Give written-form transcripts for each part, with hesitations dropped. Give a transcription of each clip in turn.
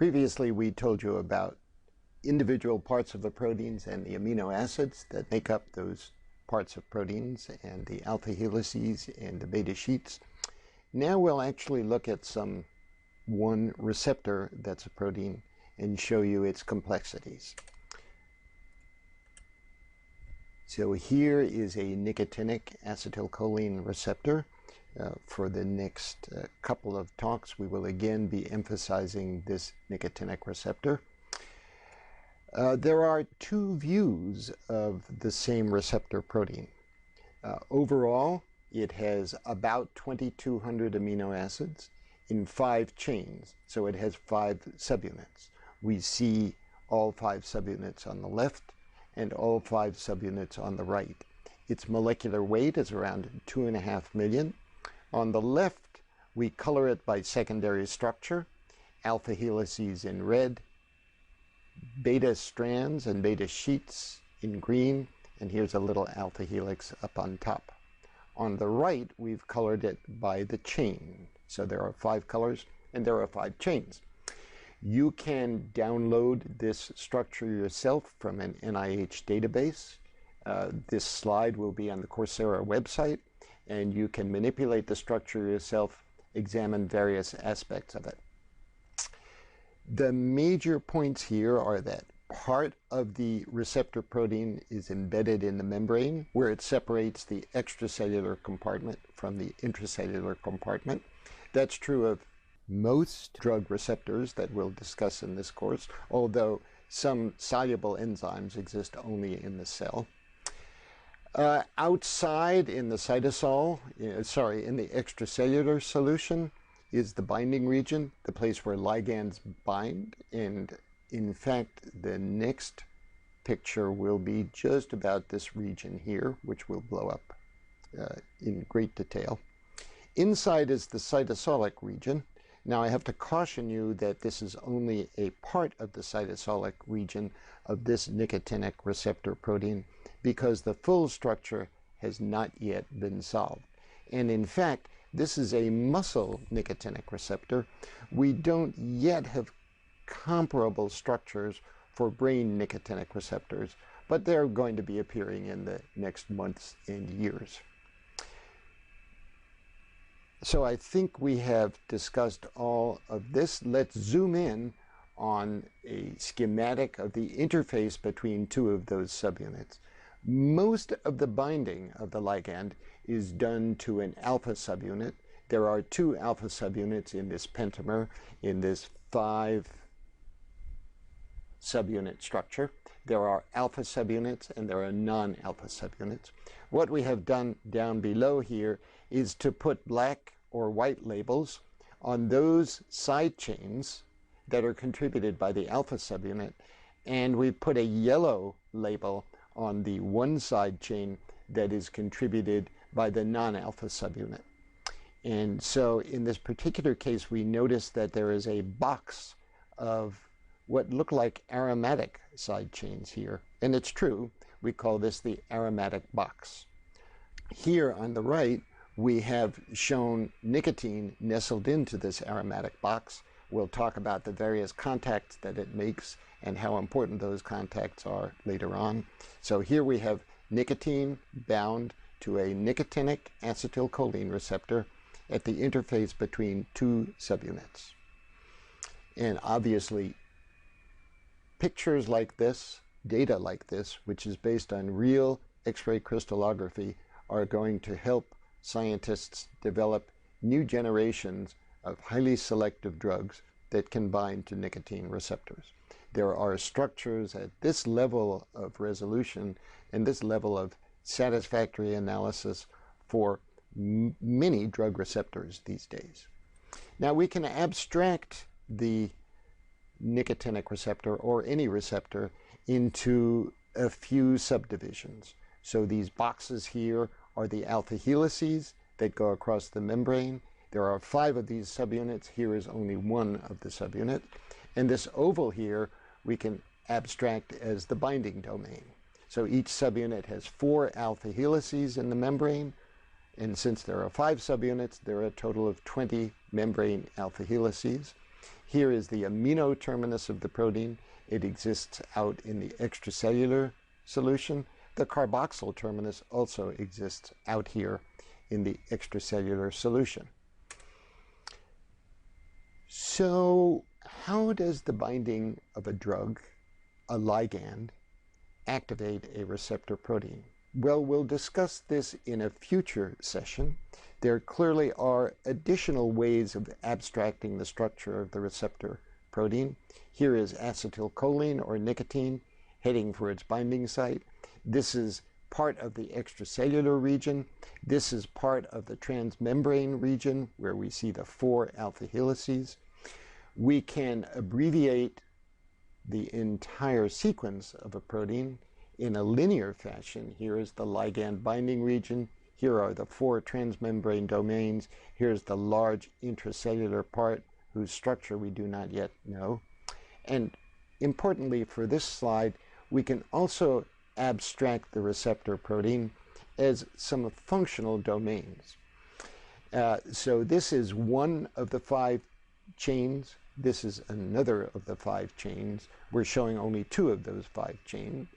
Previously, we told you about individual parts of the proteins and the amino acids that make up those parts of proteins and the alpha helices and the beta sheets. Now we'll actually look at one receptor that's a protein and show you its complexities. So here is a nicotinic acetylcholine receptor. For the next couple of talks, we will again be emphasizing this nicotinic receptor. There are two views of the same receptor protein. Overall, it has about 2,200 amino acids in 5 chains, so it has 5 subunits. We see all 5 subunits on the left and all 5 subunits on the right. Its molecular weight is around 2.5 million. On the left, we color it by secondary structure, alpha helices in red, beta strands and beta sheets in green, and here's a little alpha helix up on top. On the right, we've colored it by the chain. So there are 5 colors and there are 5 chains. You can download this structure yourself from an NIH database. This slide will be on the Coursera website, and you can manipulate the structure yourself, examine various aspects of it. The major points here are that part of the receptor protein is embedded in the membrane, where it separates the extracellular compartment from the intracellular compartment. That's true of most drug receptors that we'll discuss in this course, although some soluble enzymes exist only in the cell. Outside in the cytosol, in the extracellular solution, is the binding region, the place where ligands bind. And in fact, the next picture will be just about this region here, which we'll blow up in great detail. Inside is the cytosolic region. Now I have to caution you that this is only a part of the cytosolic region of this nicotinic receptor protein, because the full structure has not yet been solved. And in fact, this is a muscle nicotinic receptor. We don't yet have comparable structures for brain nicotinic receptors, but they're going to be appearing in the next months and years. So I think we have discussed all of this. Let's zoom in on a schematic of the interface between 2 of those subunits. Most of the binding of the ligand is done to an alpha subunit. There are 2 alpha subunits in this pentamer, in this 5 subunit structure. There are alpha subunits and there are non-alpha subunits. What we have done down below here is to put black or white labels on those side chains that are contributed by the alpha subunit, and we put a yellow label on the one side chain that is contributed by the non-alpha subunit. And so in this particular case, we notice that there is a box of what look like aromatic side chains here. And it's true, we call this the aromatic box. Here on the right, we have shown nicotine nestled into this aromatic box. We'll talk about the various contacts that it makes and how important those contacts are later on. So here we have nicotine bound to a nicotinic acetylcholine receptor at the interface between 2 subunits. And obviously, pictures like this, data like this, which is based on real X-ray crystallography, are going to help scientists develop new generations of highly selective drugs that can bind to nicotine receptors. There are structures at this level of resolution and this level of satisfactory analysis for many drug receptors these days. Now we can abstract the nicotinic receptor or any receptor into a few subdivisions. So these boxes here are the alpha helices that go across the membrane. There are 5 of these subunits. Here is only 1 of the subunit. And this oval here we can abstract as the binding domain. So each subunit has 4 alpha helices in the membrane, and since there are 5 subunits, there are a total of 20 membrane alpha helices. Here is the amino terminus of the protein. It exists out in the extracellular solution. The carboxyl terminus also exists out here in the extracellular solution. So how does the binding of a drug, a ligand, activate a receptor protein? Well, we'll discuss this in a future session. There clearly are additional ways of abstracting the structure of the receptor protein. Here is acetylcholine or nicotine heading for its binding site. This is part of the extracellular region. This is part of the transmembrane region where we see the 4 alpha helices. We can abbreviate the entire sequence of a protein in a linear fashion. Here is the ligand binding region. Here are the 4 transmembrane domains. Here's the large intracellular part whose structure we do not yet know. And importantly for this slide, we can also abstract the receptor protein as some functional domains. So this is one of the 5 chains. This is another of the 5 chains. We're showing only 2 of those 5 chains.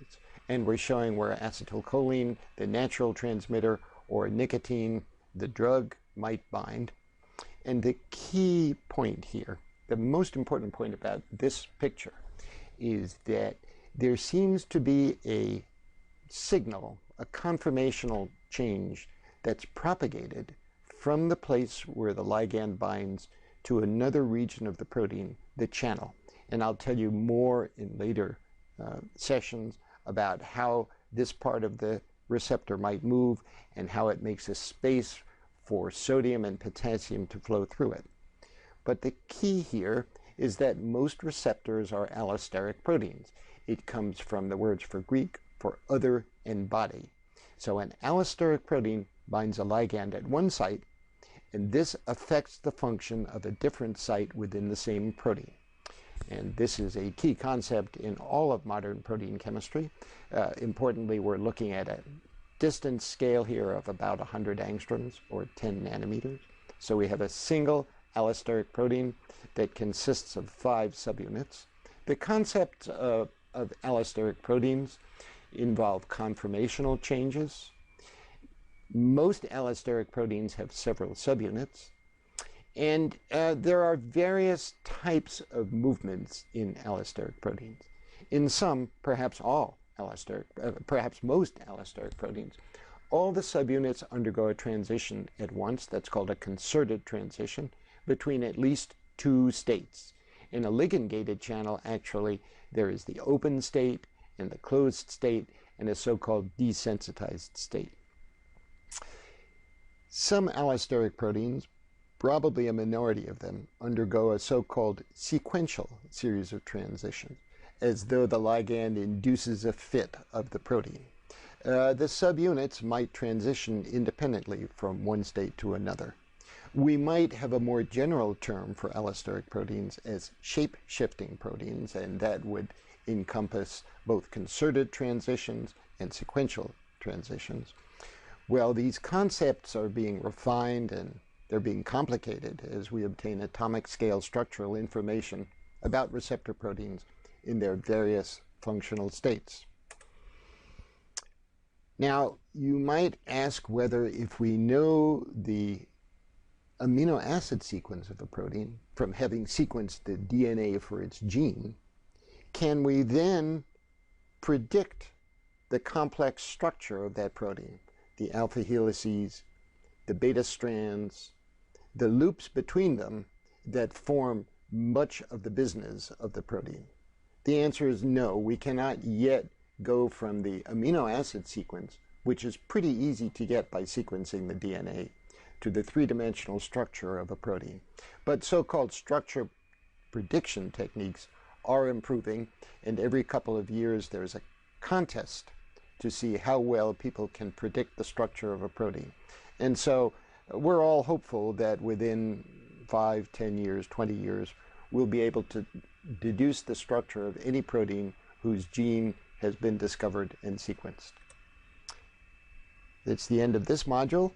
And we're showing where acetylcholine, the natural transmitter, or nicotine, the drug, might bind. And the key point here, the most important point about this picture, is that there seems to be a signal, a conformational change that's propagated from the place where the ligand binds to another region of the protein, the channel. And I'll tell you more in later sessions about how this part of the receptor might move and how it makes a space for sodium and potassium to flow through it. But the key here is that most receptors are allosteric proteins. It comes from the words for Greek for other and body. So an allosteric protein binds a ligand at one site, and this affects the function of a different site within the same protein. And this is a key concept in all of modern protein chemistry. Importantly, we're looking at a distance scale here of about 100 angstroms or 10 nanometers. So we have a single allosteric protein that consists of 5 subunits. The concept of allosteric proteins involve conformational changes. Most allosteric proteins have several subunits. And there are various types of movements in allosteric proteins. In some, perhaps all allosteric, perhaps most allosteric proteins, all the subunits undergo a transition at once. That's called a concerted transition between at least 2 states. In a ligand-gated channel, actually, there is the open state and the closed state and a so-called desensitized state. Some allosteric proteins, probably a minority of them, undergo a so-called sequential series of transitions, as though the ligand induces a fit of the protein. The subunits might transition independently from one state to another. We might have a more general term for allosteric proteins as shape-shifting proteins, and that would encompass both concerted transitions and sequential transitions. Well, these concepts are being refined and they're being complicated as we obtain atomic scale structural information about receptor proteins in their various functional states. Now, you might ask whether if we know the amino acid sequence of a protein from having sequenced the DNA for its gene, can we then predict the complex structure of that protein, the alpha helices, the beta strands, the loops between them that form much of the business of the protein? The answer is no. We cannot yet go from the amino acid sequence, which is pretty easy to get by sequencing the DNA, to the 3-dimensional structure of a protein. But so-called structure prediction techniques are improving, and every couple of years there's a contest to see how well people can predict the structure of a protein. And so we're all hopeful that within 5, 10 years, 20 years, we'll be able to deduce the structure of any protein whose gene has been discovered and sequenced. That's the end of this module.